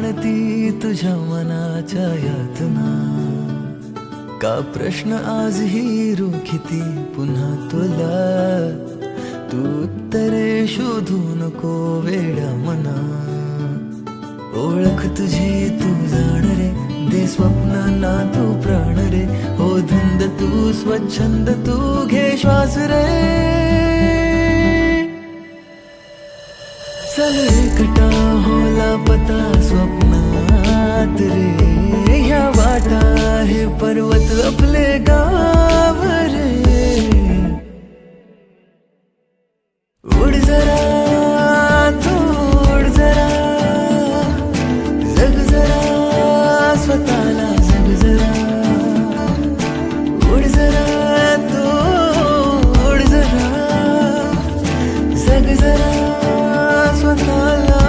जाणती तुझ्या मनाच्या यातना, का प्रश्न आजही रोखिती पुन्हा तुला, तू उत्तरे शोधू नको वेड्या मना, ओळख तुझी तू जाण रे, दे स्वप्नांना तू प्राण रे, हो धुंद तू स्वच्छंद तू घे श्वास रे, चल एकटा हो लापता स्वप्नात रे, ह्या वाटा हे पर्वत आपले गाव रे, उड जरा तू उड जरा, जग जरा स्वतःला जग जरा, उड जरा तू उड जरा, जग जरा स्वतःला.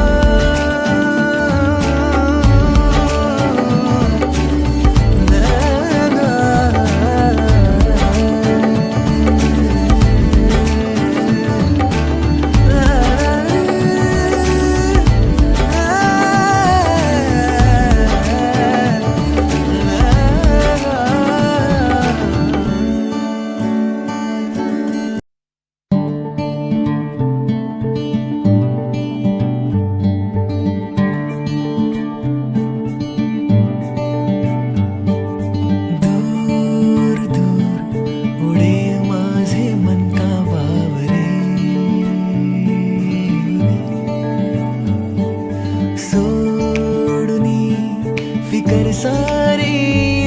फिकर सारी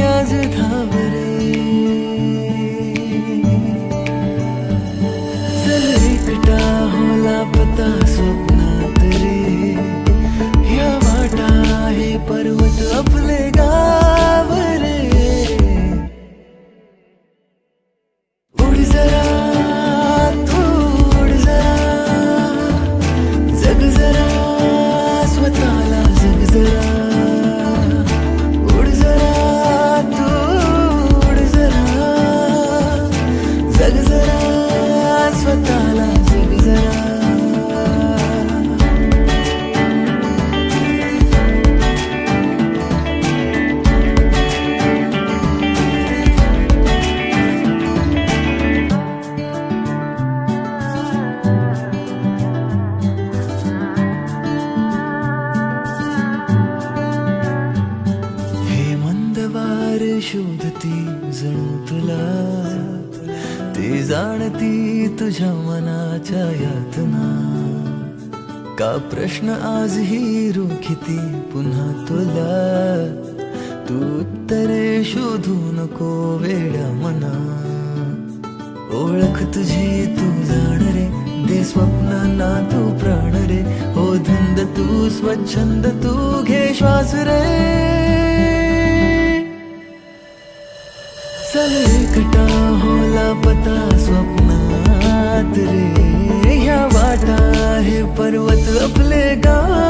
आज धावरे, चल एकटा हो लापता स्वप्नात रे, ह्या वाटा हे पर्वत आपले गाव रे, उड जरा तू उड जरा, जग जरा स्वतःला जग जरा, जग जरा स्वतःला जग जरा. हे मंदवार शोधती जणू तुला, ते जाणती तुझ्या मनाच्या यातना, का प्रश्न आजही रोखिती पुन्हा तुला, तू उत्तरे शोधू नको वेड्या मना, ओळख तुझी तू जाण रे, दे स्वप्नांना तू प्राण रे, हो धुंद तू स्वच्छंद तू घे श्वास रे, चल एकटा हो लापता स्वप्नात रे, ह्या वाटा हे पर्वत आपले गाव